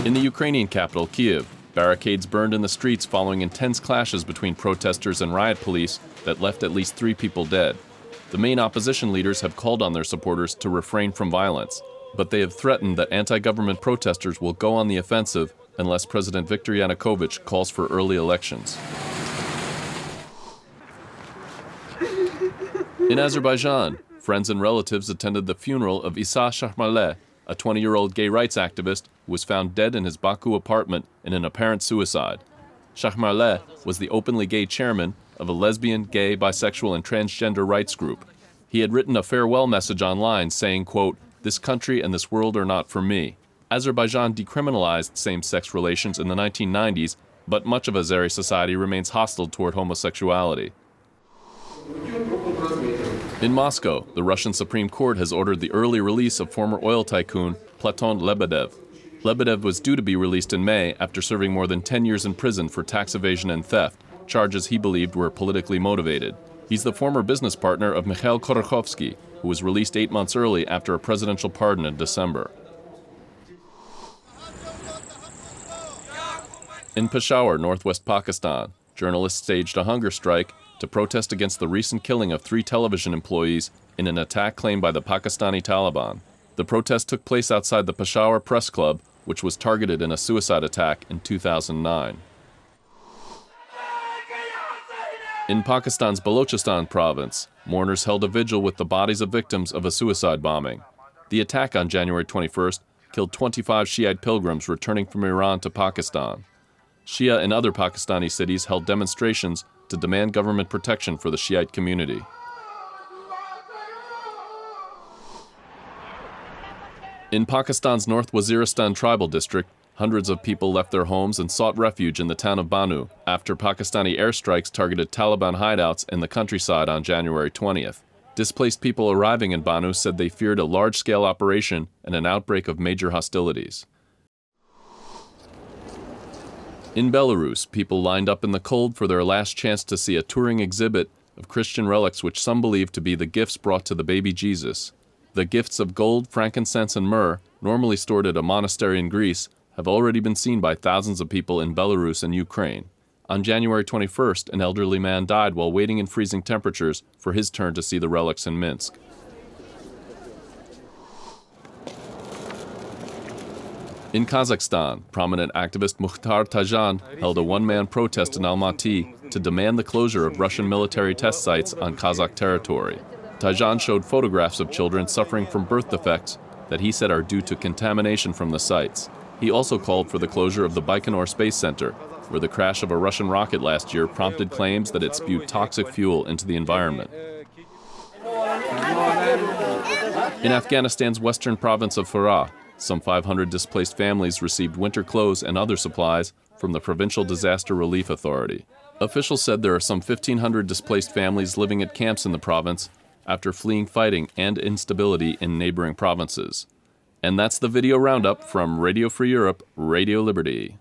In the Ukrainian capital, Kyiv, barricades burned in the streets following intense clashes between protesters and riot police that left at least 3 people dead. The main opposition leaders have called on their supporters to refrain from violence, but they have threatened that anti-government protesters will go on the offensive unless President Viktor Yanukovych calls for early elections. In Azerbaijan, friends and relatives attended the funeral of Issa Shahmarleh, a 20-year-old gay rights activist who was found dead in his Baku apartment in an apparent suicide. Shahmarleh was the openly gay chairman of a lesbian, gay, bisexual, and transgender rights group. He had written a farewell message online saying, quote, "This country and this world are not for me." Azerbaijan decriminalized same-sex relations in the 1990s, but much of Azeri society remains hostile toward homosexuality. In Moscow, the Russian Supreme Court has ordered the early release of former oil tycoon Platon Lebedev. Lebedev was due to be released in May after serving more than 10 years in prison for tax evasion and theft, charges he believed were politically motivated. He's the former business partner of Mikhail Khodorkovsky, who was released 8 months early after a presidential pardon in December. In Peshawar, northwest Pakistan, journalists staged a hunger strike to protest against the recent killing of 3 television employees in an attack claimed by the Pakistani Taliban. The protest took place outside the Peshawar Press Club, which was targeted in a suicide attack in 2009. In Pakistan's Balochistan province, mourners held a vigil with the bodies of victims of a suicide bombing. The attack on January 21st killed 25 Shiite pilgrims returning from Iran to Pakistan. Shia and other Pakistani cities held demonstrations to demand government protection for the Shiite community. In Pakistan's North Waziristan tribal district, hundreds of people left their homes and sought refuge in the town of Banu after Pakistani airstrikes targeted Taliban hideouts in the countryside on January 20th. Displaced people arriving in Banu said they feared a large-scale operation and an outbreak of major hostilities. In Belarus, people lined up in the cold for their last chance to see a touring exhibit of Christian relics which some believe to be the gifts brought to the baby Jesus. The gifts of gold, frankincense, and myrrh, normally stored at a monastery in Greece, have already been seen by thousands of people in Belarus and Ukraine. On January 21st, an elderly man died while waiting in freezing temperatures for his turn to see the relics in Minsk. In Kazakhstan, prominent activist Mukhtar Tajan held a one-man protest in Almaty to demand the closure of Russian military test sites on Kazakh territory. Tajan showed photographs of children suffering from birth defects that he said are due to contamination from the sites. He also called for the closure of the Baikonur Space Center, where the crash of a Russian rocket last year prompted claims that it spewed toxic fuel into the environment. In Afghanistan's western province of Farah, some 500 displaced families received winter clothes and other supplies from the Provincial Disaster Relief Authority. Officials said there are some 1,500 displaced families living at camps in the province after fleeing fighting and instability in neighboring provinces. And that's the video roundup from Radio Free Europe, Radio Liberty.